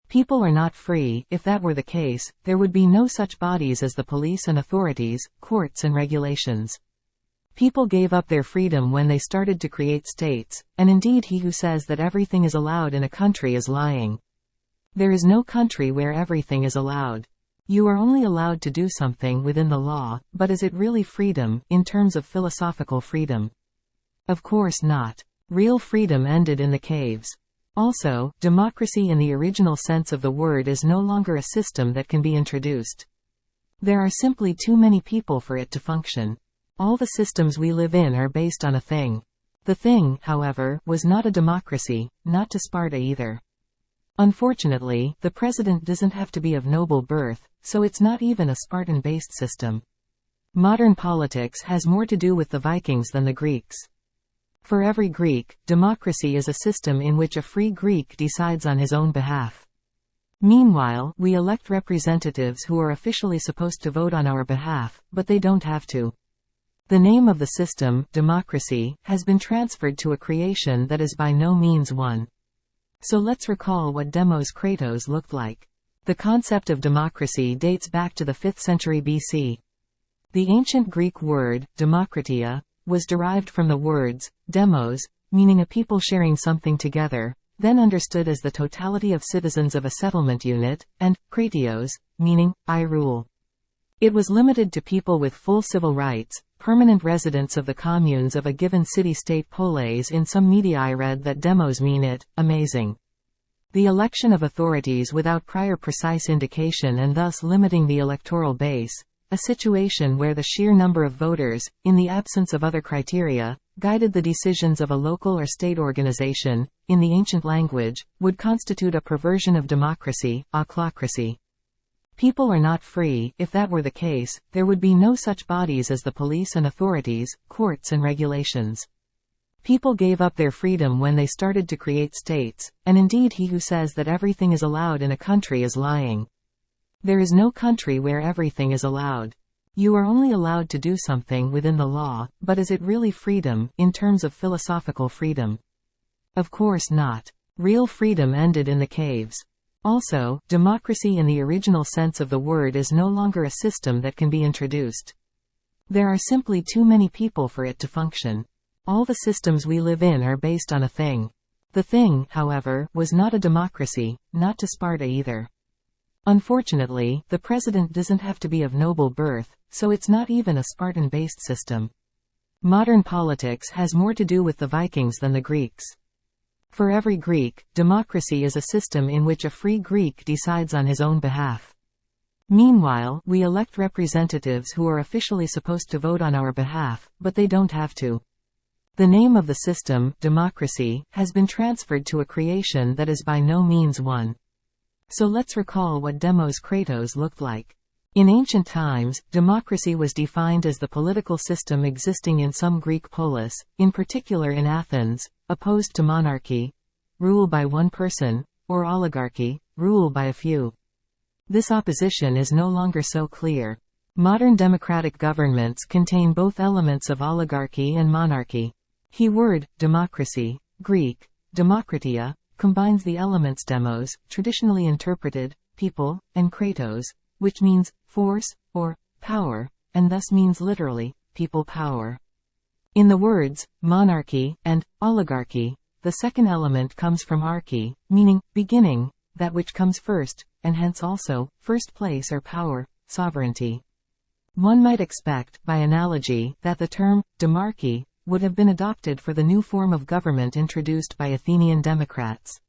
People are not free. If that were the case, there would be no such bodies as the police and authorities, courts and regulations. People gave up their freedom when they started to create states, and indeed he who says that everything is allowed in a country is lying. There is no country where everything is allowed. You are only allowed to do something within the law, but is it really freedom, in terms of philosophical freedom? Of course not. Real freedom ended in the caves. Also, democracy in the original sense of the word is no longer a system that can be introduced. There are simply too many people for it to function. All the systems we live in are based on a thing. The thing, however, was not a democracy, not to Sparta either. Unfortunately, the president doesn't have to be of noble birth, so it's not even a Spartan-based system. Modern politics has more to do with the Vikings than the Greeks. For every Greek, democracy is a system in which a free Greek decides on his own behalf. Meanwhile, we elect representatives who are officially supposed to vote on our behalf, but they don't have to. The name of the system, democracy, has been transferred to a creation that is by no means one. So let's recall what demos kratos looked like. The concept of democracy dates back to the 5th century BC. The ancient Greek word, demokratia, was derived from the words, demos, meaning a people sharing something together, then understood as the totality of citizens of a settlement unit, and kratos, meaning, I rule. It was limited to people with full civil rights, permanent residents of the communes of a given city-state polis. In some media I read that demos mean it, amazing. The election of authorities without prior precise indication and thus limiting the electoral base, a situation where the sheer number of voters, in the absence of other criteria, guided the decisions of a local or state organization, in the ancient language, would constitute a perversion of democracy, ochlocracy. People are not free. If that were the case, there would be no such bodies as the police and authorities, courts and regulations. People gave up their freedom when they started to create states, and indeed he who says that everything is allowed in a country is lying. There is no country where everything is allowed. You are only allowed to do something within the law, but is it really freedom, in terms of philosophical freedom? Of course not. Real freedom ended in the caves. Also, democracy in the original sense of the word is no longer a system that can be introduced. There are simply too many people for it to function. All the systems we live in are based on a thing. The thing, however, was not a democracy, not to Sparta either. Unfortunately, the president doesn't have to be of noble birth, so it's not even a Spartan-based system. Modern politics has more to do with the Vikings than the Greeks. For every Greek, democracy is a system in which a free Greek decides on his own behalf. Meanwhile, we elect representatives who are officially supposed to vote on our behalf, but they don't have to. The name of the system, democracy, has been transferred to a creation that is by no means one. So let's recall what demos kratos looked like. In ancient times, democracy was defined as the political system existing in some Greek polis, in particular in Athens, opposed to monarchy, rule by one person, or oligarchy, rule by a few. This opposition is no longer so clear. Modern democratic governments contain both elements of oligarchy and monarchy. Word, democracy, Greek, demokratia, combines the elements demos, traditionally interpreted, people, and kratos, which means force, or power, and thus means literally, people power. In the words, monarchy, and oligarchy, the second element comes from archy, meaning, beginning, that which comes first, and hence also, first place or power, sovereignty. One might expect, by analogy, that the term, demarchy, would have been adopted for the new form of government introduced by Athenian democrats.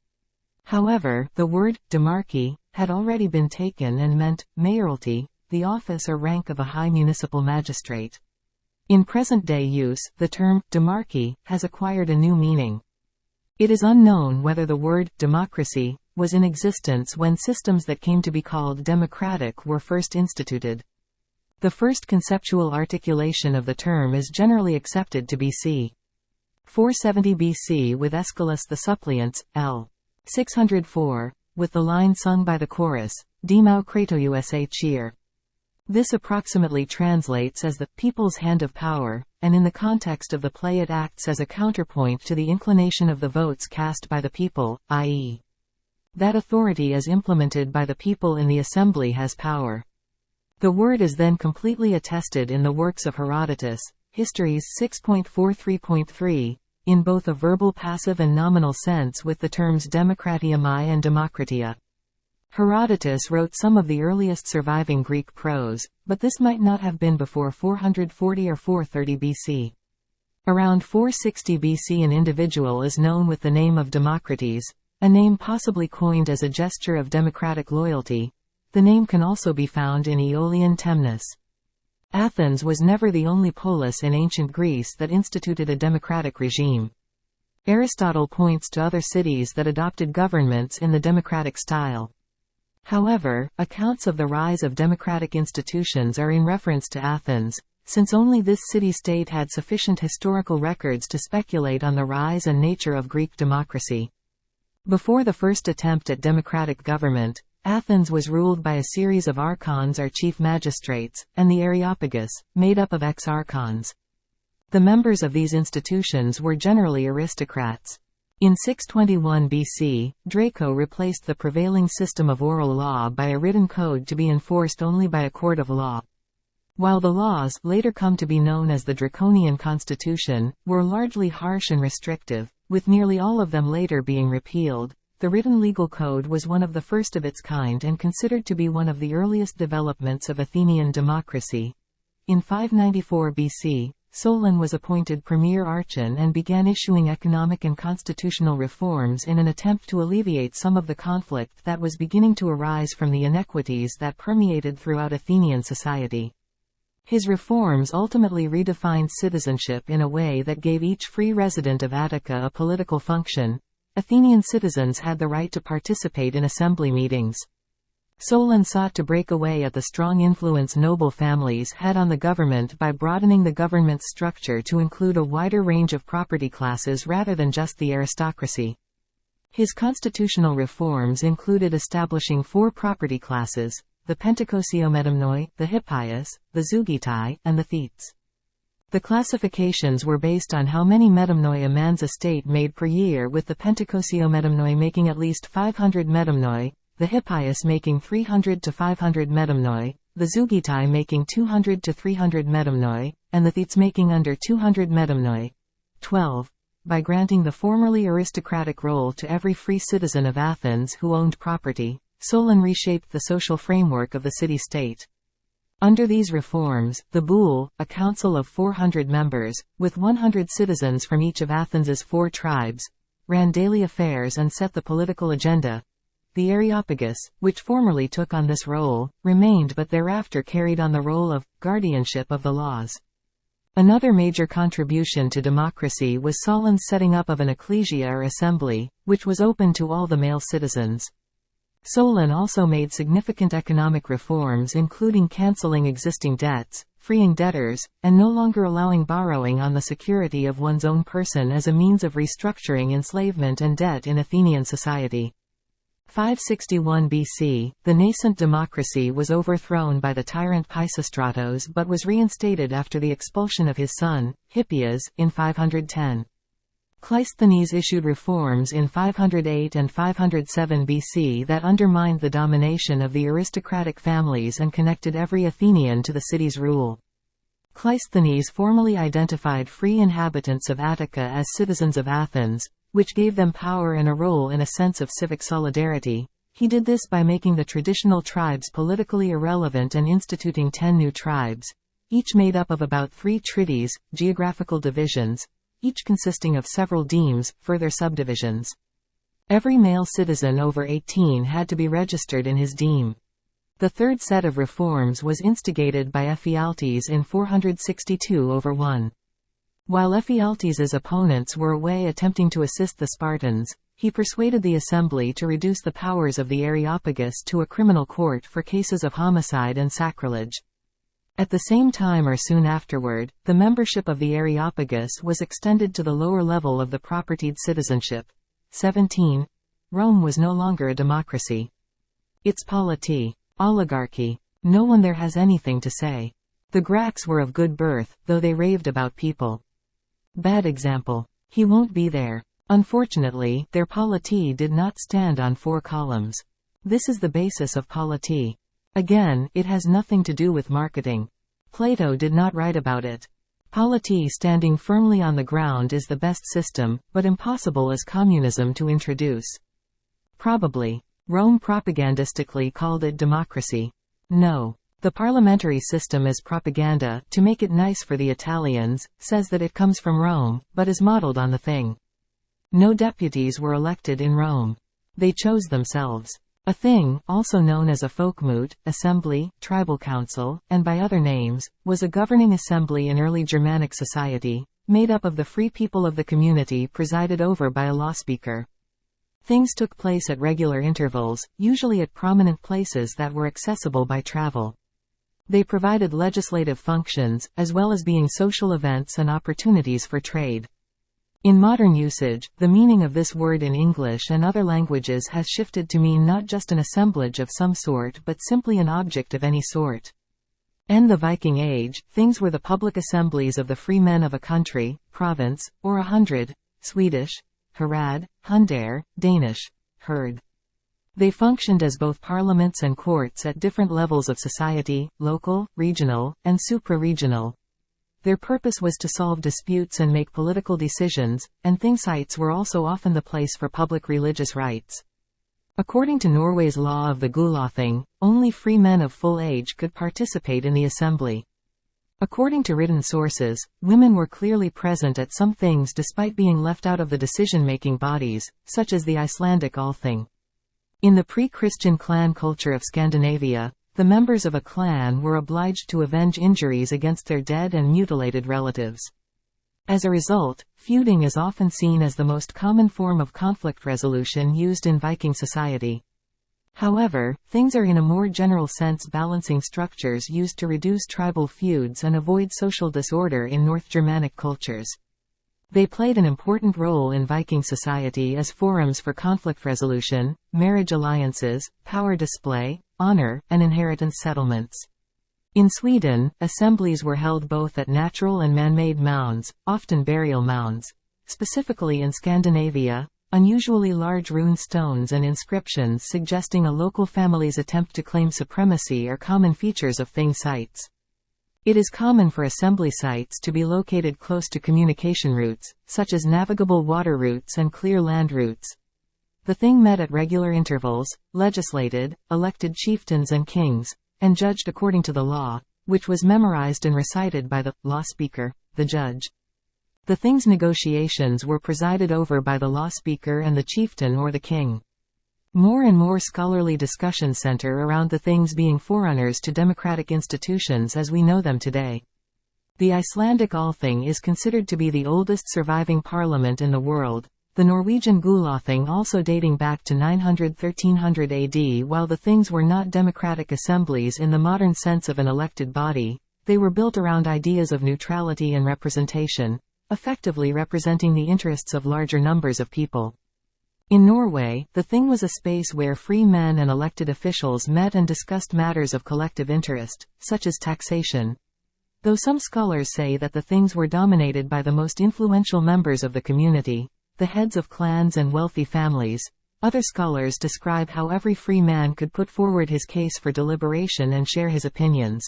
However, the word, demarchy, had already been taken and meant, mayoralty, the office or rank of a high municipal magistrate. In present-day use, the term, demarchy, has acquired a new meaning. It is unknown whether the word, democracy, was in existence when systems that came to be called democratic were first instituted. The first conceptual articulation of the term is generally accepted to be c. 470 BC with Aeschylus the Suppliants, l. 604, with the line sung by the chorus, Demou kratousa cheer. This approximately translates as the people's hand of power, and in the context of the play it acts as a counterpoint to the inclination of the votes cast by the people, i.e. That authority is implemented by the people in the assembly has power. The word is then completely attested in the works of Herodotus, Histories 6.43.3, in both a verbal passive and nominal sense with the terms demokratiamai and demokratia. Herodotus wrote some of the earliest surviving Greek prose, but this might not have been before 440 or 430 BC. Around 460 BC an individual is known with the name of Democrates, a name possibly coined as a gesture of democratic loyalty. The name can also be found in Aeolian Temnus. Athens was never the only polis in ancient Greece that instituted a democratic regime. Aristotle points to other cities that adopted governments in the democratic style. However, accounts of the rise of democratic institutions are in reference to Athens, since only this city-state had sufficient historical records to speculate on the rise and nature of Greek democracy. Before the first attempt at democratic government, Athens was ruled by a series of archons or chief magistrates, and the Areopagus, made up of ex-archons. The members of these institutions were generally aristocrats. In 621 BC, Draco replaced the prevailing system of oral law by a written code to be enforced only by a court of law. While the laws, later come to be known as the Draconian Constitution, were largely harsh and restrictive, with nearly all of them later being repealed, the written legal code was one of the first of its kind and considered to be one of the earliest developments of Athenian democracy. In 594 BC, Solon was appointed premier archon and began issuing economic and constitutional reforms in an attempt to alleviate some of the conflict that was beginning to arise from the inequities that permeated throughout Athenian society. His reforms ultimately redefined citizenship in a way that gave each free resident of Attica a political function. Athenian citizens had the right to participate in assembly meetings. Solon sought to break away at the strong influence noble families had on the government by broadening the government's structure to include a wider range of property classes rather than just the aristocracy. His constitutional reforms included establishing 4 property classes: the Pentecosiometamnoi, the Hippias, the Zeugitai, and the Thetes. The classifications were based on how many metamnoi a man's estate made per year, with the Pentecosiometamnoi making at least 500 metamnoi, the Hippias making 300 to 500 metamnoi, the Zeugitai making 200 to 300 metamnoi, and the Thetes making under 200 metamnoi. 12. By granting the formerly aristocratic role to every free citizen of Athens who owned property, Solon reshaped the social framework of the city-state. Under these reforms, the Boule, a council of 400 members, with 100 citizens from each of Athens's 4 tribes, ran daily affairs and set the political agenda. The Areopagus, which formerly took on this role, remained but thereafter carried on the role of guardianship of the laws. Another major contribution to democracy was Solon's setting up of an ecclesia or assembly, which was open to all the male citizens. Solon also made significant economic reforms, including cancelling existing debts, freeing debtors, and no longer allowing borrowing on the security of one's own person as a means of restructuring enslavement and debt in Athenian society. 561 BC, the nascent democracy was overthrown by the tyrant Pisistratos but was reinstated after the expulsion of his son, Hippias, in 510. Cleisthenes issued reforms in 508 and 507 BC that undermined the domination of the aristocratic families and connected every Athenian to the city's rule. Cleisthenes formally identified free inhabitants of Attica as citizens of Athens, which gave them power and a role in a sense of civic solidarity. He did this by making the traditional tribes politically irrelevant and instituting 10 new tribes, each made up of about 3 trides, geographical divisions, each consisting of several demes, further subdivisions. Every male citizen over 18 had to be registered in his deme. The third set of reforms was instigated by Ephialtes in 462/1. While Ephialtes's opponents were away attempting to assist the Spartans, he persuaded the assembly to reduce the powers of the Areopagus to a criminal court for cases of homicide and sacrilege. At the same time or soon afterward, the membership of the Areopagus was extended to the lower level of the propertied citizenship. 17. Rome was no longer a democracy. It's polity. Oligarchy. No one there has anything to say. The Gracchus were of good birth, though they raved about people. Bad example. He won't be there. Unfortunately, their polity did not stand on 4 columns. This is the basis of polity. Again, it has nothing to do with marketing. Plato did not write about it. Polity standing firmly on the ground is the best system, but impossible as communism to introduce. Probably. Rome propagandistically called it democracy. No. The parliamentary system is propaganda, to make it nice for the Italians, says that it comes from Rome, but is modeled on the thing. No deputies were elected in Rome. They chose themselves. A thing, also known as a folkmoot, assembly, tribal council, and by other names, was a governing assembly in early Germanic society, made up of the free people of the community presided over by a lawspeaker. Things took place at regular intervals, usually at prominent places that were accessible by travel. They provided legislative functions, as well as being social events and opportunities for trade. In modern usage, the meaning of this word in English and other languages has shifted to mean not just an assemblage of some sort but simply an object of any sort. In the Viking Age, things were the public assemblies of the free men of a country, province, or a hundred, Swedish, herad, hundar, Danish, herd. They functioned as both parliaments and courts at different levels of society, local, regional, and supra-regional. Their purpose was to solve disputes and make political decisions, and thingsites were also often the place for public religious rites. According to Norway's law of the Gulathing, only free men of full age could participate in the assembly. According to written sources, women were clearly present at some things despite being left out of the decision-making bodies, such as the Icelandic Althing. In the pre-Christian clan culture of Scandinavia, the members of a clan were obliged to avenge injuries against their dead and mutilated relatives. As a result, feuding is often seen as the most common form of conflict resolution used in Viking society. However, things are in a more general sense balancing structures used to reduce tribal feuds and avoid social disorder in North Germanic cultures. They played an important role in Viking society as forums for conflict resolution, marriage alliances, power display, honor, and inheritance settlements. In Sweden, assemblies were held both at natural and man-made mounds, often burial mounds. Specifically in Scandinavia, unusually large rune stones and inscriptions suggesting a local family's attempt to claim supremacy are common features of thing sites. It is common for assembly sites to be located close to communication routes, such as navigable water routes and clear land routes. The thing met at regular intervals, legislated, elected chieftains and kings, and judged according to the law, which was memorized and recited by the law speaker, the judge. The thing's negotiations were presided over by the law speaker and the chieftain or the king. More and more scholarly discussions center around the things being forerunners to democratic institutions as we know them today. The Icelandic Althing is considered to be the oldest surviving parliament in the world, the Norwegian Gulathing also dating back to 900–1300 AD. While the things were not democratic assemblies in the modern sense of an elected body, they were built around ideas of neutrality and representation, effectively representing the interests of larger numbers of people. In Norway, the thing was a space where free men and elected officials met and discussed matters of collective interest, such as taxation. Though some scholars say that the things were dominated by the most influential members of the community, the heads of clans and wealthy families, other scholars describe how every free man could put forward his case for deliberation and share his opinions.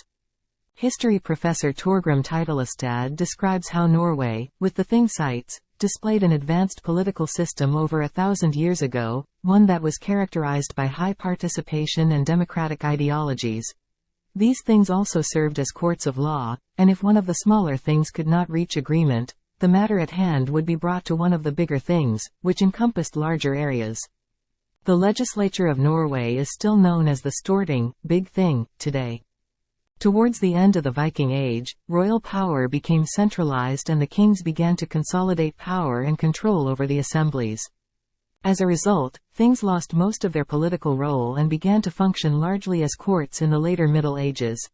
History professor Torgrim Titulestad describes how Norway, with the thing sites, displayed an advanced political system over 1,000 years ago, one that was characterized by high participation and democratic ideologies. These things also served as courts of law, and if one of the smaller things could not reach agreement, the matter at hand would be brought to one of the bigger things, which encompassed larger areas. The legislature of Norway is still known as the Storting, Big Thing, today. Towards the end of the Viking Age, royal power became centralized and the kings began to consolidate power and control over the assemblies. As a result, things lost most of their political role and began to function largely as courts in the later Middle Ages.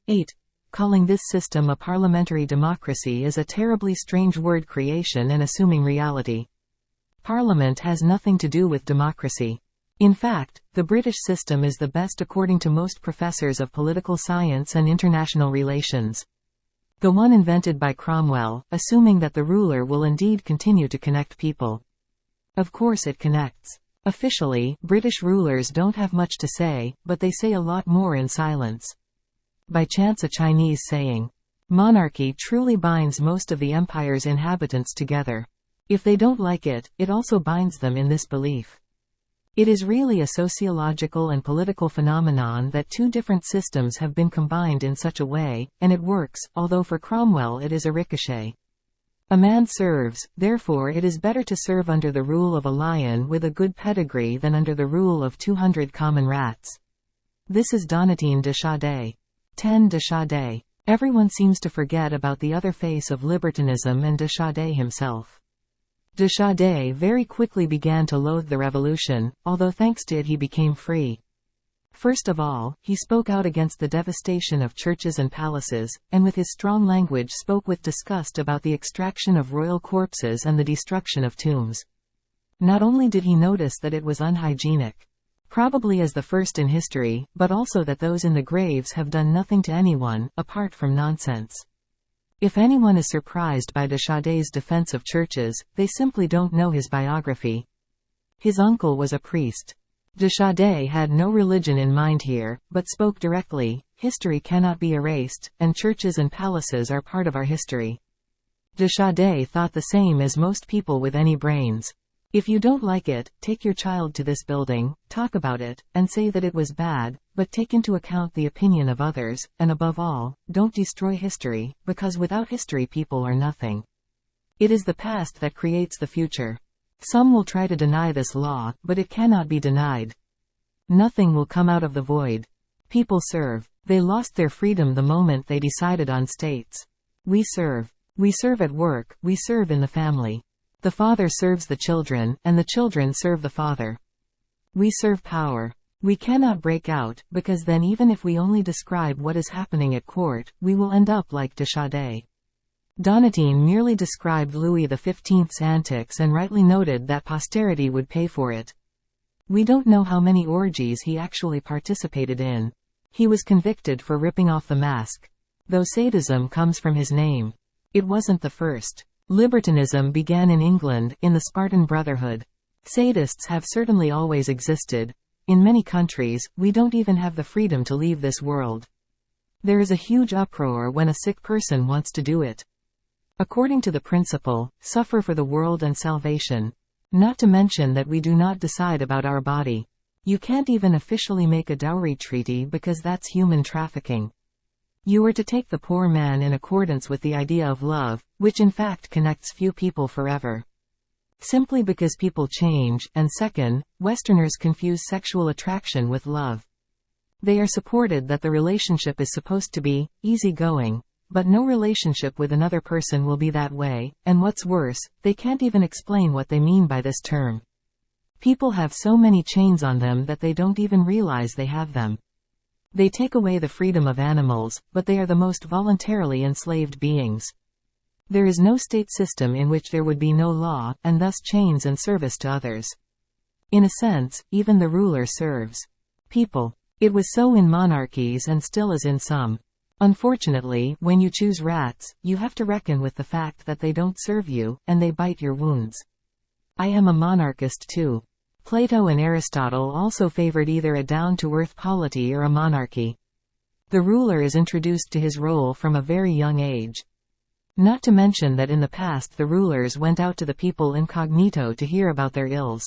8. Calling this system a parliamentary democracy is a terribly strange word creation and assuming reality. Parliament has nothing to do with democracy. In fact, the British system is the best according to most professors of political science and international relations. The one invented by Cromwell, assuming that the ruler will indeed continue to connect people. Of course it connects. Officially, British rulers don't have much to say, but they say a lot more in silence. By chance, a Chinese saying. Monarchy truly binds most of the empire's inhabitants together. If they don't like it, it also binds them in this belief. It is really a sociological and political phenomenon that two different systems have been combined in such a way, and it works, although for Cromwell it is a ricochet. A man serves, therefore it is better to serve under the rule of a lion with a good pedigree than under the rule of 200 common rats. This is Donatien de Chaudet. 10 de Chaudet. Everyone seems to forget about the other face of libertinism and de Chaudet himself. De Chaudet very quickly began to loathe the revolution, although thanks to it he became free. First of all, he spoke out against the devastation of churches and palaces, and with his strong language spoke with disgust about the extraction of royal corpses and the destruction of tombs. Not only did he notice that it was unhygienic, probably as the first in history, but also that those in the graves have done nothing to anyone, apart from nonsense. If anyone is surprised by de Chaudet's defense of churches, they simply don't know his biography. His uncle was a priest. De Chaudet had no religion in mind here, but spoke directly. History cannot be erased, and churches and palaces are part of our history. De Chaudet thought the same as most people with any brains. If you don't like it, take your child to this building, talk about it, and say that it was bad, but take into account the opinion of others, and above all, don't destroy history, because without history people are nothing. It is the past that creates the future. Some will try to deny this law, but it cannot be denied. Nothing will come out of the void. People serve. They lost their freedom the moment they decided on states. We serve. We serve at work, we serve in the family. The father serves the children, and the children serve the father. We serve power. We cannot break out, because then even if we only describe what is happening at court, we will end up like de Chaudet. Donatien merely described Louis XV's antics and rightly noted that posterity would pay for it. We don't know how many orgies he actually participated in. He was convicted for ripping off the mask. Though sadism comes from his name. It wasn't the first. Libertinism began in England, in the Spartan Brotherhood. Sadists have certainly always existed. In many countries, we don't even have the freedom to leave this world. There is a huge uproar when a sick person wants to do it. According to the principle, suffer for the world and salvation. Not to mention that we do not decide about our body. You can't even officially make a dowry treaty because that's human trafficking. You are to take the poor man in accordance with the idea of love, which in fact connects few people forever. Simply because people change, and second, Westerners confuse sexual attraction with love. They are supported that the relationship is supposed to be easygoing. But no relationship with another person will be that way, and what's worse, they can't even explain what they mean by this term. People have so many chains on them that they don't even realize they have them. They take away the freedom of animals, but they are the most voluntarily enslaved beings. There is no state system in which there would be no law, and thus chains and service to others. In a sense, even the ruler serves people. It was so in monarchies and still is in some. Unfortunately, when you choose rats, you have to reckon with the fact that they don't serve you, and they bite your wounds. I am a monarchist too. Plato and Aristotle also favored either a down-to-earth polity or a monarchy. The ruler is introduced to his role from a very young age. Not to mention that in the past the rulers went out to the people incognito to hear about their ills.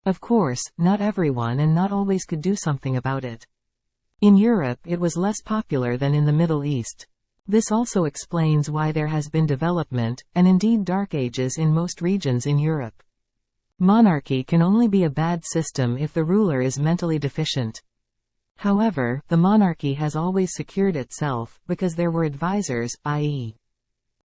Of course, not everyone and not always could do something about it. In Europe it was less popular than in the Middle East. This also explains why there has been development, and indeed dark ages in most regions in Europe. Monarchy can only be a bad system if the ruler is mentally deficient. However, the monarchy has always secured itself, because there were advisors, i.e.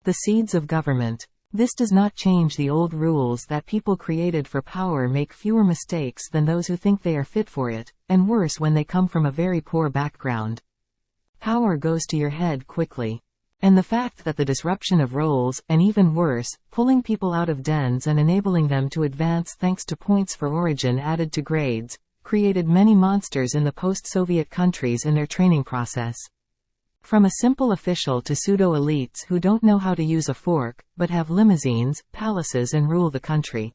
the seeds of government. This does not change the old rules that people created for power make fewer mistakes than those who think they are fit for it, and worse when they come from a very poor background. Power goes to your head quickly. And the fact that the disruption of roles, and even worse, pulling people out of dens and enabling them to advance thanks to points for origin added to grades, created many monsters in the post-Soviet countries in their training process. From a simple official to pseudo-elites who don't know how to use a fork, but have limousines, palaces and rule the country.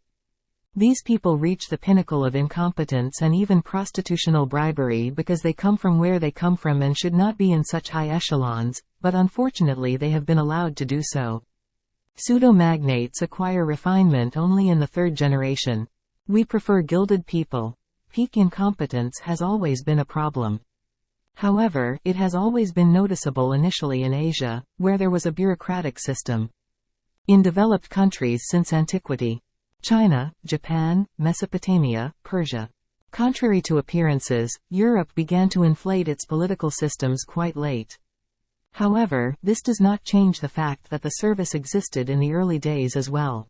These people reach the pinnacle of incompetence and even prostitutional bribery because they come from where they come from and should not be in such high echelons, but unfortunately they have been allowed to do so. Pseudo-magnates acquire refinement only in the third generation. We prefer gilded people. Peak incompetence has always been a problem. However, it has always been noticeable initially in Asia, where there was a bureaucratic system. In developed countries since antiquity. China, Japan, Mesopotamia, Persia. Contrary to appearances, Europe began to inflate its political systems quite late. However, this does not change the fact that the service existed in the early days as well.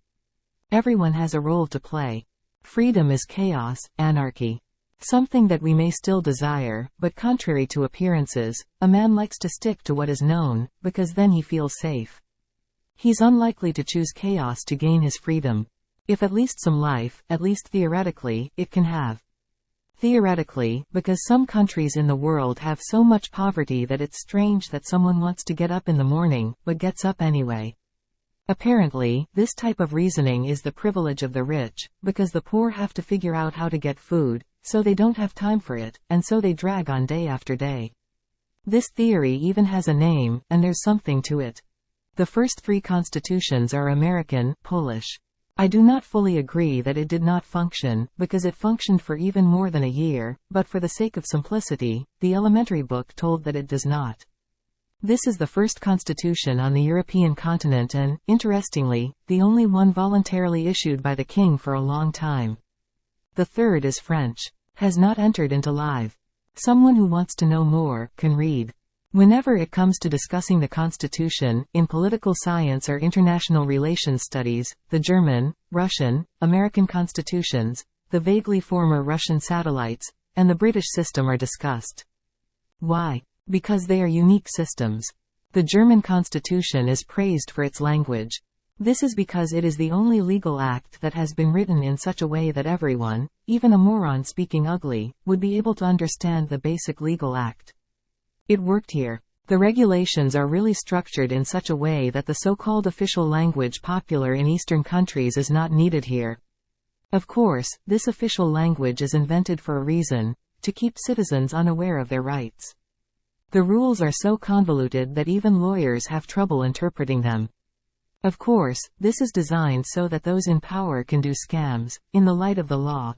Everyone has a role to play. Freedom is chaos, anarchy. Something that we may still desire, but contrary to appearances, a man likes to stick to what is known, because then he feels safe. He's unlikely to choose chaos to gain his freedom. If at least some life, at least theoretically, it can have. Theoretically, because some countries in the world have so much poverty that it's strange that someone wants to get up in the morning, but gets up anyway. Apparently, this type of reasoning is the privilege of the rich, because the poor have to figure out how to get food, so they don't have time for it, and so they drag on day after day. This theory even has a name, and there's something to it. The first 3 constitutions are American, Polish. I do not fully agree that it did not function, because it functioned for even more than a year, but for the sake of simplicity, the elementary book told that it does not. This is the first constitution on the European continent and, interestingly, the only one voluntarily issued by the king for a long time. The third is French. Has not entered into live. Someone who wants to know more, can read. Whenever it comes to discussing the Constitution, in political science or international relations studies, the German, Russian, American constitutions, the vaguely former Russian satellites, and the British system are discussed. Why? Because they are unique systems. The German Constitution is praised for its language. This is because it is the only legal act that has been written in such a way that everyone, even a moron speaking ugly, would be able to understand the basic legal act. It worked here. The regulations are really structured in such a way that the so-called official language popular in Eastern countries is not needed here. Of course, this official language is invented for a reason, to keep citizens unaware of their rights. The rules are so convoluted that even lawyers have trouble interpreting them. Of course, this is designed so that those in power can do scams, in the light of the law.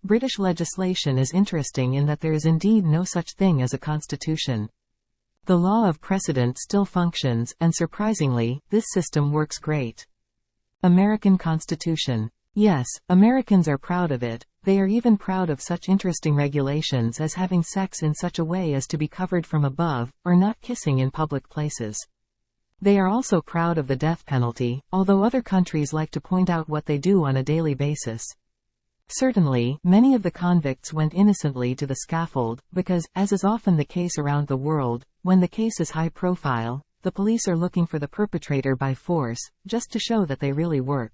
British legislation is interesting in that there is indeed no such thing as a constitution. The law of precedent still functions, and surprisingly, this system works great. American Constitution. Yes, Americans are proud of it. They are even proud of such interesting regulations as having sex in such a way as to be covered from above, or not kissing in public places. They are also proud of the death penalty, although other countries like to point out what they do on a daily basis. Certainly, many of the convicts went innocently to the scaffold, because, as is often the case around the world, when the case is high profile, the police are looking for the perpetrator by force, just to show that they really work.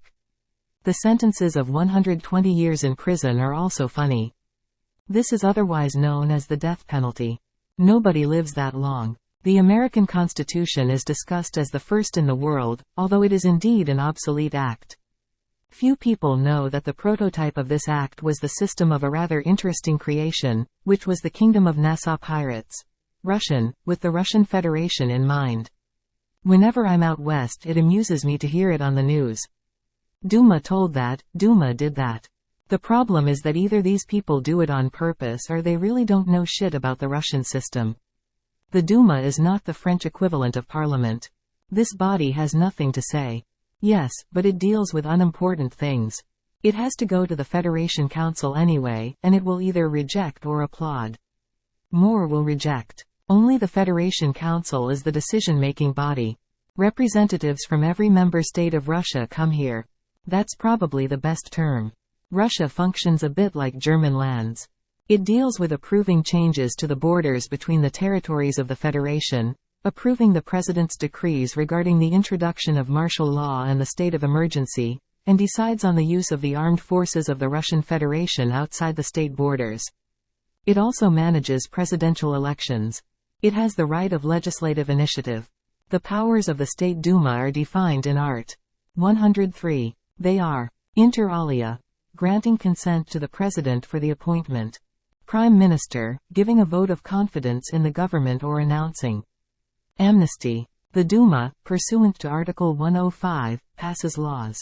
The sentences of 120 years in prison are also funny. This is otherwise known as the death penalty. Nobody lives that long. The American Constitution is discussed as the first in the world, although it is indeed an obsolete act. Few people know that the prototype of this act was the system of a rather interesting creation, which was the Kingdom of Nassau Pirates. Russian, with the Russian Federation in mind. Whenever I'm out west it amuses me to hear it on the news. Duma told that, Duma did that. The problem is that either these people do it on purpose or they really don't know shit about the Russian system. The Duma is not the French equivalent of Parliament. This body has nothing to say. Yes, but it deals with unimportant things. It has to go to the Federation Council anyway, and it will either reject or applaud. More will reject. Only the Federation Council is the decision-making body. Representatives from every member state of Russia come here. That's probably the best term. Russia functions a bit like German lands. It deals with approving changes to the borders between the territories of the Federation, approving the President's decrees regarding the introduction of martial law and the state of emergency, and decides on the use of the armed forces of the Russian Federation outside the state borders. It also manages presidential elections. It has the right of legislative initiative. The powers of the State Duma are defined in Art. 103. They are, inter alia, granting consent to the president for the appointment. Prime Minister, giving a vote of confidence in the government or announcing. Amnesty. The Duma, pursuant to Article 105, passes laws.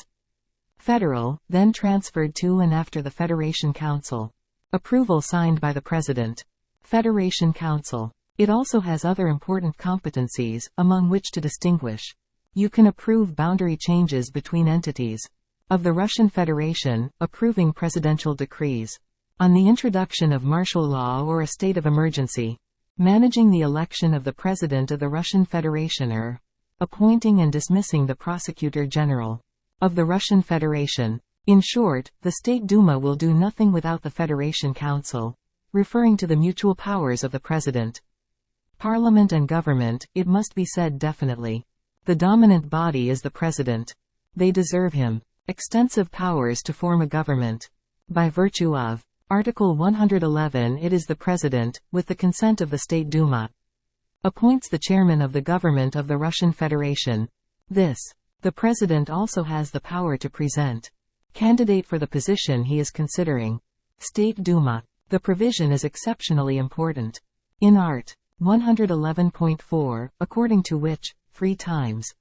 Federal, then transferred to and after the Federation Council. Approval signed by the President. Federation Council. It also has other important competencies, among which to distinguish. You can approve boundary changes between entities. Of the Russian Federation, approving presidential decrees. On the introduction of martial law or a state of emergency. Managing the election of the President of the Russian Federation or appointing and dismissing the Prosecutor General of the Russian Federation. In short, the State Duma will do nothing without the Federation Council, referring to the mutual powers of the President. Parliament and government, it must be said definitely. The dominant body is the President. They deserve him extensive powers to form a government. By virtue of Article 111, it is the President, with the consent of the State Duma, appoints the chairman of the government of the Russian Federation. The President also has the power to present candidate for the position he is considering. State Duma. The provision is exceptionally important. In Art. 111.4, according to which, 3 times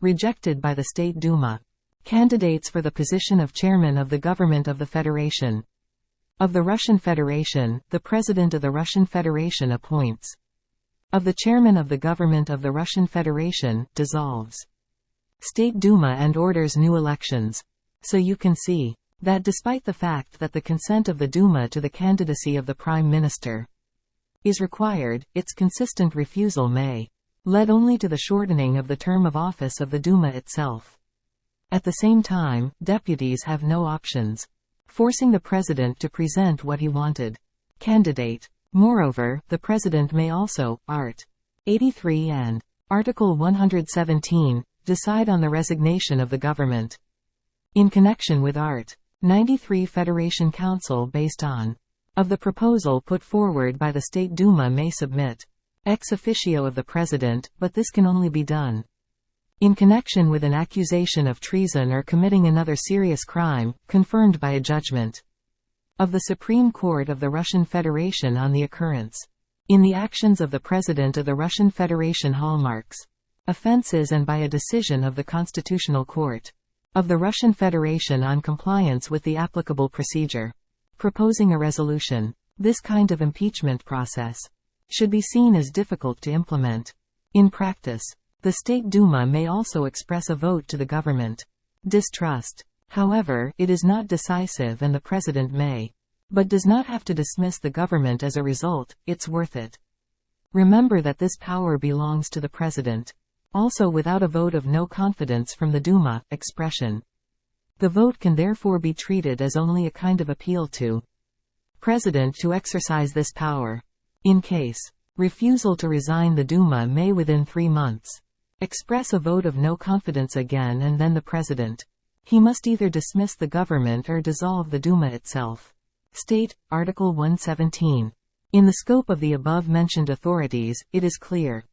rejected by the State Duma. Candidates for the position of chairman of the government of the Federation. Of the Russian Federation, the President of the Russian Federation appoints. Of the chairman of the government of the Russian Federation, dissolves. State Duma and orders new elections. So you can see that despite the fact that the consent of the Duma to the candidacy of the Prime Minister is required, its consistent refusal may lead only to the shortening of the term of office of the Duma itself. At the same time, deputies have no options, forcing the President to present what he wanted. Candidate. Moreover, the President may also, Art. 83 and Article 117, decide on the resignation of the government. In connection with Art. 93 Federation Council based on of the proposal put forward by the State Duma may submit ex officio of the President, but this can only be done in connection with an accusation of treason or committing another serious crime, confirmed by a judgment of the Supreme Court of the Russian Federation on the occurrence in the actions of the President of the Russian Federation hallmarks offenses and by a decision of the Constitutional Court of the Russian Federation on compliance with the applicable procedure. Proposing a resolution. This kind of impeachment process should be seen as difficult to implement. In practice, the State Duma may also express a vote to the government distrust. However, it is not decisive and the President may, but does not have to dismiss the government as a result. It's worth it. Remember that this power belongs to the President. Also without a vote of no confidence from the Duma expression. The vote can therefore be treated as only a kind of appeal to President to exercise this power. In case refusal to resign, the Duma may within 3 months express a vote of no confidence again, and then the President. He must either dismiss the government or dissolve the Duma itself. State, Article 117. In the scope of the above-mentioned authorities, it is clear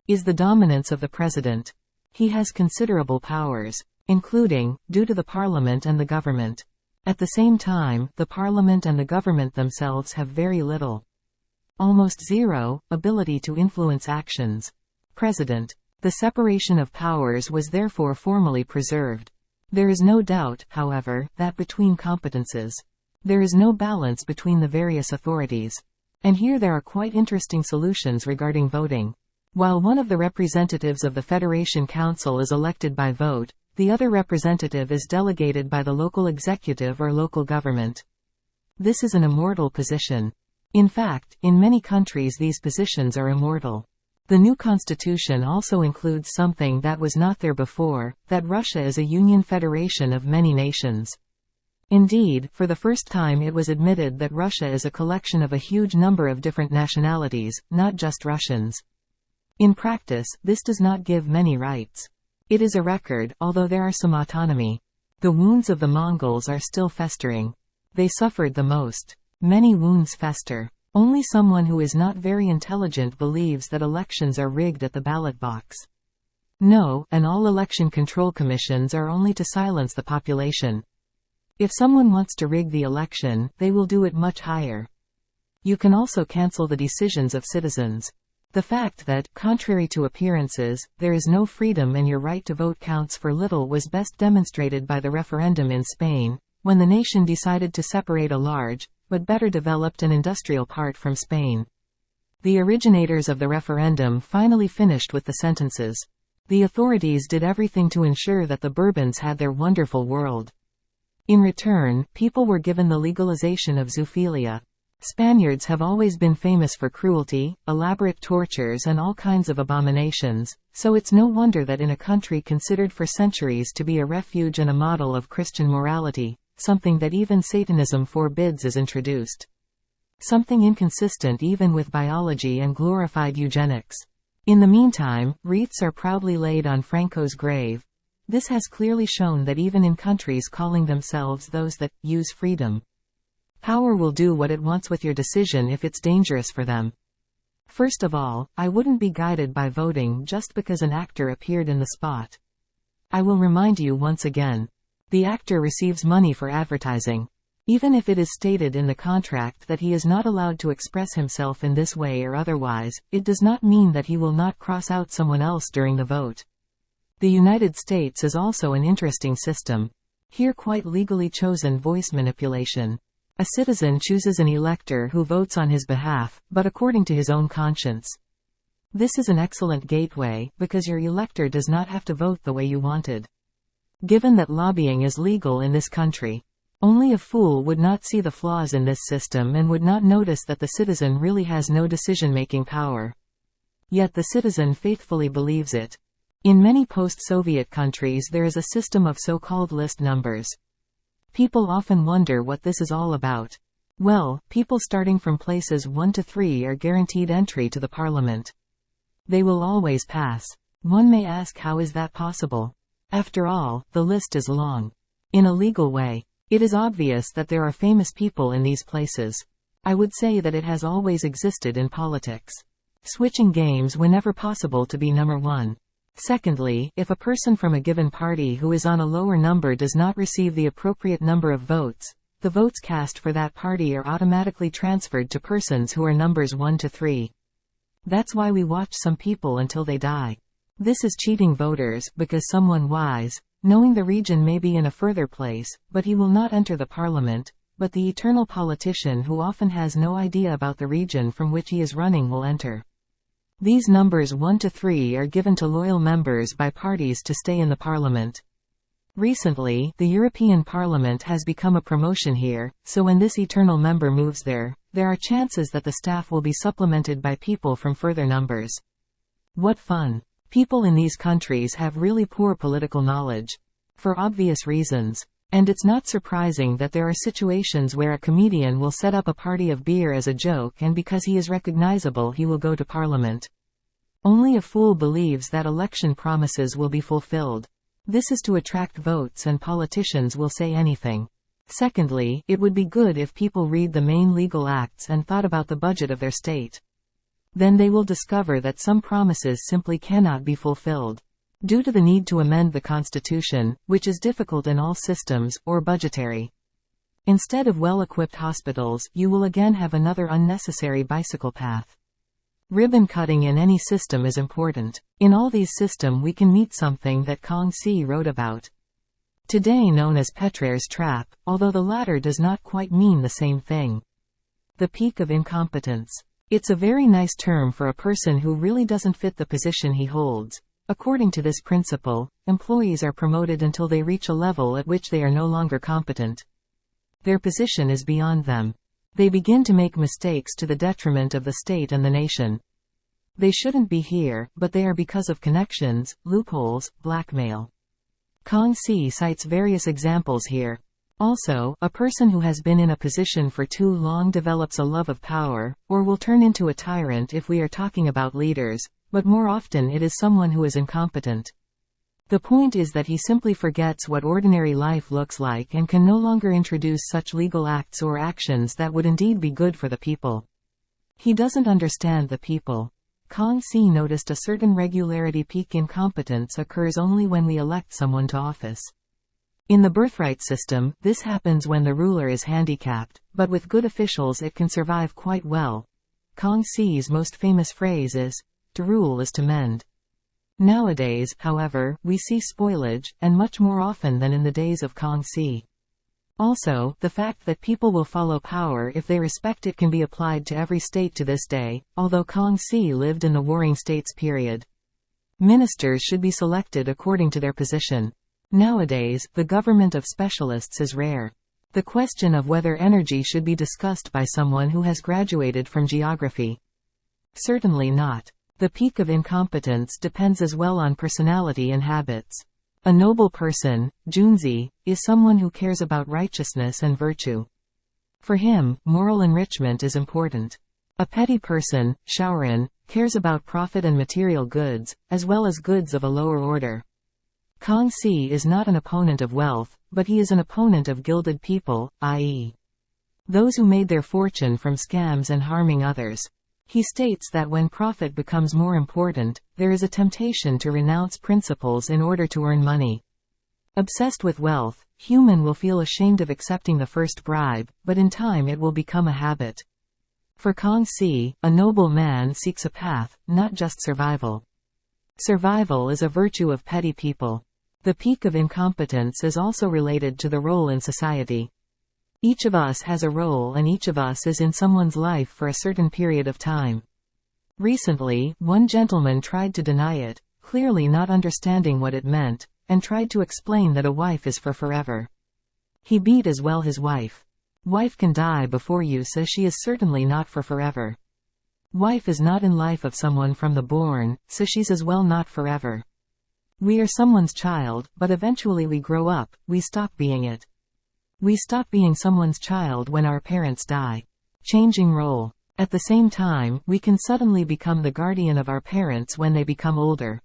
is the dominance of the President. He has considerable powers, including, due to the Parliament and the government. At the same time, the Parliament and the government themselves have very little, almost zero, ability to influence actions. President. The separation of powers was therefore formally preserved. There is no doubt, however, that between competences, there is no balance between the various authorities. And here there are quite interesting solutions regarding voting. While one of the representatives of the Federation Council is elected by vote, the other representative is delegated by the local executive or local government. This is an immortal position. In fact, in many countries these positions are immortal. The new constitution also includes something that was not there before, that Russia is a union federation of many nations. Indeed, for the first time it was admitted that Russia is a collection of a huge number of different nationalities, not just Russians. In practice, this does not give many rights. It is a record, although there are some autonomy. The wounds of the Mongols are still festering. They suffered the most. Many wounds fester. Only someone who is not very intelligent believes that elections are rigged at the ballot box. No, and all election control commissions are only to silence the population. If someone wants to rig the election, they will do it much higher. You can also cancel the decisions of citizens. The fact that, contrary to appearances, there is no freedom and your right to vote counts for little was best demonstrated by the referendum in Spain, when the nation decided to separate a large, but better developed and industrial part from Spain. The originators of the referendum finally finished with the sentences. The authorities did everything to ensure that the Bourbons had their wonderful world. In return, people were given the legalization of zoophilia. Spaniards have always been famous for cruelty, elaborate tortures and all kinds of abominations, so it's no wonder that in a country considered for centuries to be a refuge and a model of Christian morality, something that even Satanism forbids is introduced. Something inconsistent even with biology and glorified eugenics. In the meantime, wreaths are proudly laid on Franco's grave. This has clearly shown that even in countries calling themselves those that use freedom, power will do what it wants with your decision if it's dangerous for them. First of all, I wouldn't be guided by voting just because an actor appeared in the spot. I will remind you once again. The actor receives money for advertising. Even if it is stated in the contract that he is not allowed to express himself in this way or otherwise, it does not mean that he will not cross out someone else during the vote. The United States is also an interesting system. Here quite legally chosen voice manipulation. A citizen chooses an elector who votes on his behalf, but according to his own conscience. This is an excellent gateway, because your elector does not have to vote the way you wanted. Given that lobbying is legal in this country, only a fool would not see the flaws in this system and would not notice that the citizen really has no decision-making power. Yet the citizen faithfully believes it. In many post-Soviet countries there is a system of so-called list numbers. People often wonder what this is all about. Well, people starting from places 1 to 3 are guaranteed entry to the parliament. They will always pass. One may ask, how is that possible? After all, the list is long. In a legal way, it is obvious that there are famous people in these places. I would say that it has always existed in politics. Switching games whenever possible to be number one. Secondly, if a person from a given party who is on a lower number does not receive the appropriate number of votes, the votes cast for that party are automatically transferred to persons who are numbers 1 to 3. That's why we watch some people until they die. This is cheating voters, because someone wise, knowing the region may be in a further place, but he will not enter the parliament, but the eternal politician who often has no idea about the region from which he is running will enter. These numbers 1 to 3 are given to loyal members by parties to stay in the parliament. Recently, the European Parliament has become a promotion here, so when this eternal member moves there, there are chances that the staff will be supplemented by people from further numbers. What fun! People in these countries have really poor political knowledge. For obvious reasons. And it's not surprising that there are situations where a comedian will set up a party of beer as a joke, and because he is recognizable he will go to parliament. Only a fool believes that election promises will be fulfilled. This is to attract votes and politicians will say anything. Secondly, it would be good if people read the main legal acts and thought about the budget of their state. Then they will discover that some promises simply cannot be fulfilled. Due to the need to amend the Constitution, which is difficult in all systems, or budgetary. Instead of well-equipped hospitals, you will again have another unnecessary bicycle path. Ribbon cutting in any system is important. In all these systems we can meet something that Kong-tzi wrote about. Today known as Petrarch's trap, although the latter does not quite mean the same thing. The peak of incompetence. It's a very nice term for a person who really doesn't fit the position he holds. According to this principle, employees are promoted until they reach a level at which they are no longer competent. Their position is beyond them. They begin to make mistakes to the detriment of the state and the nation. They shouldn't be here, but they are because of connections, loopholes, blackmail. Kong-tzi cites various examples here. Also, a person who has been in a position for too long develops a love of power, or will turn into a tyrant if we are talking about leaders, but more often it is someone who is incompetent. The point is that he simply forgets what ordinary life looks like and can no longer introduce such legal acts or actions that would indeed be good for the people. He doesn't understand the people. Kong-tzi noticed a certain regularity. Peak incompetence occurs only when we elect someone to office. In the birthright system, this happens when the ruler is handicapped, but with good officials it can survive quite well. Kong-tzi's most famous phrase is, "To rule is to mend." Nowadays, however, we see spoilage, and much more often than in the days of Kong-tzi. Also, the fact that people will follow power if they respect it can be applied to every state to this day, although Kong-tzi lived in the Warring States period. Ministers should be selected according to their position. Nowadays, the government of specialists is rare. The question of whether energy should be discussed by someone who has graduated from geography. Certainly not. The peak of incompetence depends as well on personality and habits. A noble person, Junzi, is someone who cares about righteousness and virtue. For him, moral enrichment is important. A petty person, Shaoran, cares about profit and material goods, as well as goods of a lower order. Kong-tzi is not an opponent of wealth, but he is an opponent of gilded people, i.e., those who made their fortune from scams and harming others. He states that when profit becomes more important, there is a temptation to renounce principles in order to earn money. Obsessed with wealth, human will feel ashamed of accepting the first bribe, but in time it will become a habit. For Kong-tzi, a noble man seeks a path, not just survival. Survival is a virtue of petty people. The peak of incompetence is also related to the role in society. Each of us has a role and each of us is in someone's life for a certain period of time. Recently, one gentleman tried to deny it, clearly not understanding what it meant, and tried to explain that a wife is for forever. He beat as well his wife. Wife can die before you, so she is certainly not for forever. Wife is not in life of someone from the born, so she's as well not forever. We are someone's child, but eventually we grow up, we stop being it. We stop being someone's child when our parents die. Changing role. At the same time, we can suddenly become the guardian of our parents when they become older.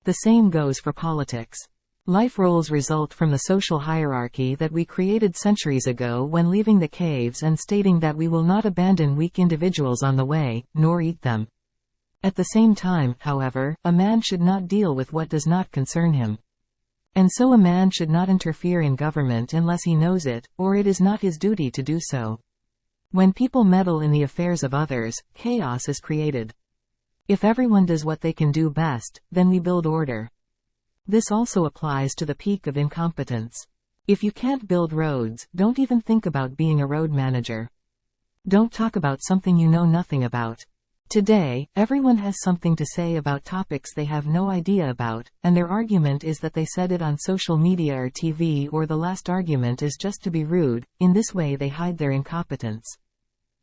The same goes for politics. Life roles result from the social hierarchy that we created centuries ago when leaving the caves and stating that we will not abandon weak individuals on the way, nor eat them. At the same time, however, a man should not deal with what does not concern him. And so a man should not interfere in government unless he knows it, or it is not his duty to do so. When people meddle in the affairs of others, chaos is created. If everyone does what they can do best, then we build order. This also applies to the peak of incompetence. If you can't build roads, don't even think about being a road manager. Don't talk about something you know nothing about. Today, everyone has something to say about topics they have no idea about, and their argument is that they said it on social media or TV, or the last argument is just to be rude. In this way they hide their incompetence.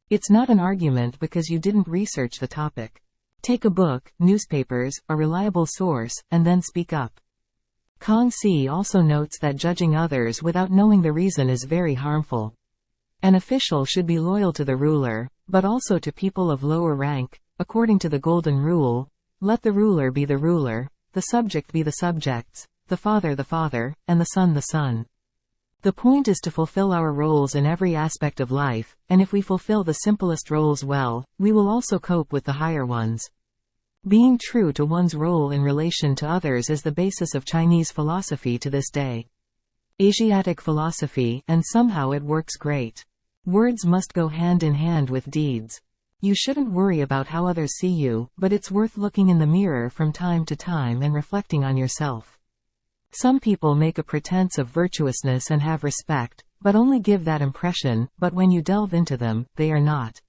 It's not an argument because you didn't research the topic. Take a book, newspapers, a reliable source, and then speak up. Kong-tzi also notes that judging others without knowing the reason is very harmful. An official should be loyal to the ruler, but also to people of lower rank. According to the Golden Rule, let the ruler be the ruler, the subject be the subjects, the father, and the son the son. The point is to fulfill our roles in every aspect of life, and if we fulfill the simplest roles well, we will also cope with the higher ones. Being true to one's role in relation to others is the basis of Chinese philosophy to this day. Asiatic philosophy, and somehow it works great. Words must go hand in hand with deeds. You shouldn't worry about how others see you, but it's worth looking in the mirror from time to time and reflecting on yourself. Some people make a pretense of virtuousness and have respect, but only give that impression, but when you delve into them, they are not.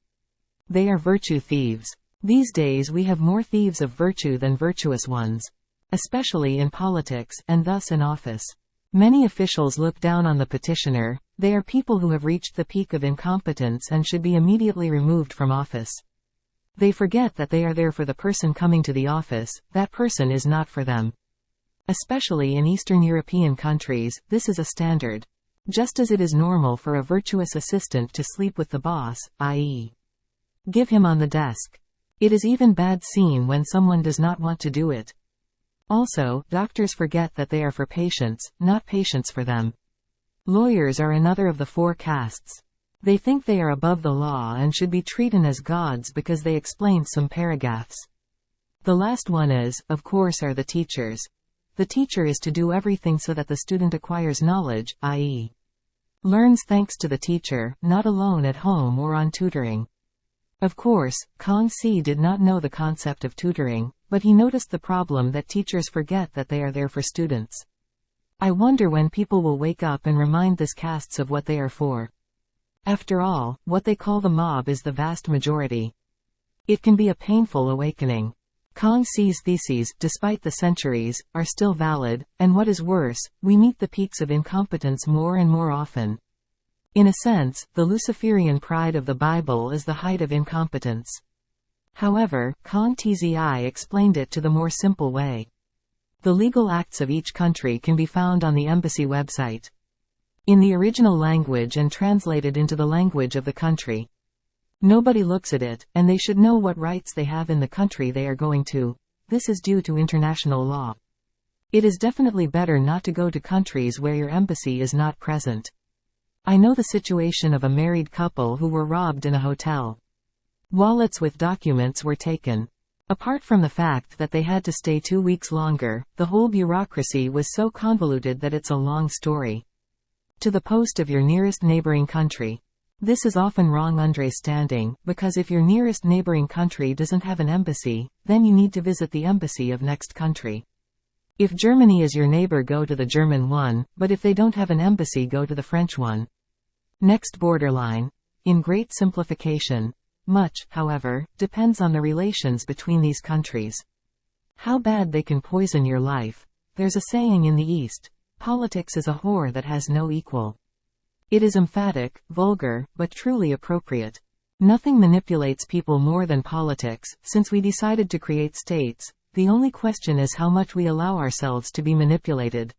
They are virtue thieves. These days we have more thieves of virtue than virtuous ones. Especially in politics, and thus in office. Many officials look down on the petitioner. They are people who have reached the peak of incompetence and should be immediately removed from office. They forget that they are there for the person coming to the office, that person is not for them. Especially in Eastern European countries, this is a standard. Just as it is normal for a virtuous assistant to sleep with the boss, i.e., give him on the desk. It is even bad seen when someone does not want to do it. Also, doctors forget that they are for patients, not patients for them. Lawyers are another of the four castes. They think they are above the law and should be treated as gods because they explain some paragraphs. The last one is, of course, are the teachers. The teacher is to do everything so that the student acquires knowledge, i.e., learns thanks to the teacher, not alone at home or on tutoring. Of course, Kong-tzi did not know the concept of tutoring, but he noticed the problem that teachers forget that they are there for students. I wonder when people will wake up and remind these castes of what they are for. After all, what they call the mob is the vast majority. It can be a painful awakening. Kong-tzi's theses, despite the centuries, are still valid, and what is worse, we meet the peaks of incompetence more and more often. In a sense, the Luciferian pride of the Bible is the height of incompetence. However, kong-tzi explained it to the more simple way. The legal acts of each country can be found on the embassy website, in the original language and translated into the language of the country. Nobody looks at it, and they should know what rights they have in the country they are going to. This is due to international law. It is definitely better not to go to countries where your embassy is not present. I know the situation of a married couple who were robbed in a hotel. Wallets with documents were taken. Apart from the fact that they had to stay 2 weeks longer, the whole bureaucracy was so convoluted that it's a long story. To the post of your nearest neighboring country. This is often wrong understanding, because if your nearest neighboring country doesn't have an embassy, then you need to visit the embassy of next country. If Germany is your neighbor, go to the German one, but if they don't have an embassy, go to the French one. Next borderline. In great simplification. Much, however, depends on the relations between these countries. How bad they can poison your life. There's a saying in the East, politics is a whore that has no equal. It is emphatic, vulgar, but truly appropriate. Nothing manipulates people more than politics. Since we decided to create states, the only question is how much we allow ourselves to be manipulated.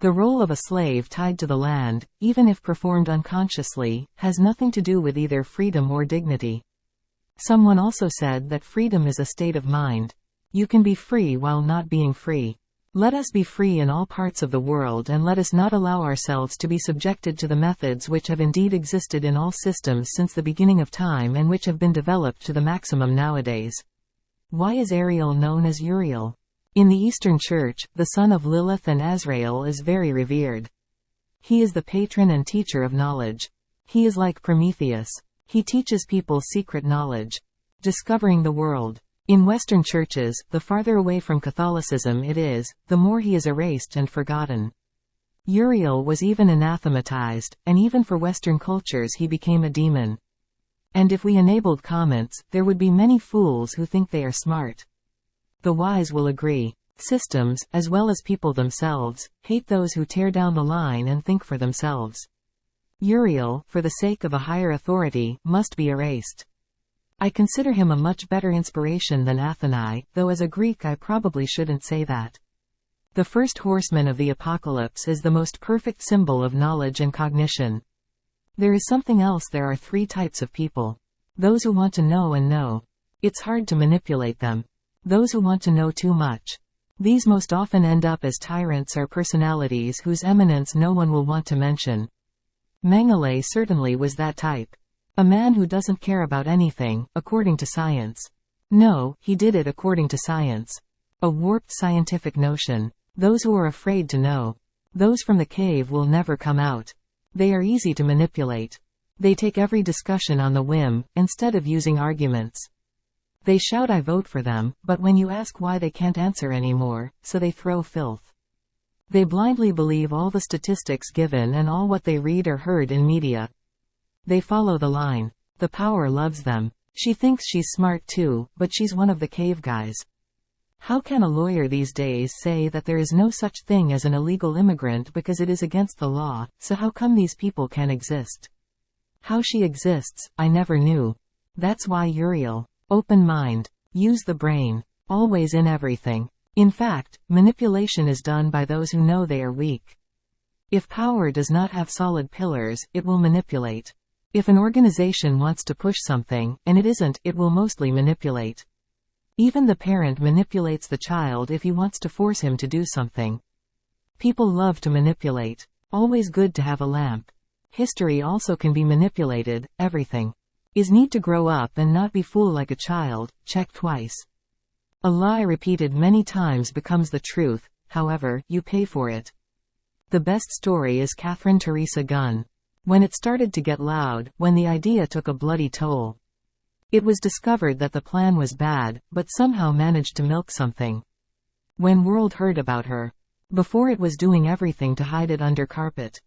The role of a slave tied to the land, even if performed unconsciously, has nothing to do with either freedom or dignity. Someone also said that freedom is a state of mind. You can be free while not being free. Let us be free in all parts of the world, and let us not allow ourselves to be subjected to the methods which have indeed existed in all systems since the beginning of time and which have been developed to the maximum nowadays. Why is Ariel known as Uriel? In the Eastern Church, the son of Lilith and Azrael is very revered. He is the patron and teacher of knowledge. He is like Prometheus. He teaches people secret knowledge, discovering the world. In Western churches, the farther away from Catholicism it is, the more he is erased and forgotten. Uriel was even anathematized, and even for Western cultures he became a demon. And if we enabled comments, there would be many fools who think they are smart. The wise will agree. Systems, as well as people themselves, hate those who tear down the line and think for themselves. Uriel, for the sake of a higher authority, must be erased. I consider him a much better inspiration than Athene, though as a Greek I probably shouldn't say that. The first horseman of the apocalypse is the most perfect symbol of knowledge and cognition. There is something else. There are 3 types of people. Those who want to know and know. It's hard to manipulate them. Those who want to know too much. These most often end up as tyrants or personalities whose eminence no one will want to mention. Mengele certainly was that type. A man who doesn't care about anything, according to science. No, he did it according to science. A warped scientific notion. Those who are afraid to know. Those from the cave will never come out. They are easy to manipulate. They take every discussion on the whim, instead of using arguments. They shout I vote for them, but when you ask why they can't answer anymore, so they throw filth. They blindly believe all the statistics given and all what they read or heard in media. They follow the line. The power loves them. She thinks she's smart too, but she's one of the cave guys. How can a lawyer these days say that there is no such thing as an illegal immigrant because it is against the law, so how come these people can exist? How she exists, I never knew. That's why Uriel. Open mind. Use the brain. Always in everything. In fact, manipulation is done by those who know they are weak. If power does not have solid pillars, it will manipulate. If an organization wants to push something, and it isn't, it will mostly manipulate. Even the parent manipulates the child if he wants to force him to do something. People love to manipulate. Always good to have a lamp. History also can be manipulated. Everything is need to grow up and not be fooled like a child. Check twice. A lie repeated many times becomes the truth. however, you pay for it. The best story is Catherine Teresa Gunn. When it started to get loud, when the idea took a bloody toll. It was discovered that the plan was bad, but somehow managed to milk something. When world heard about her. Before it was doing everything to hide it under carpet.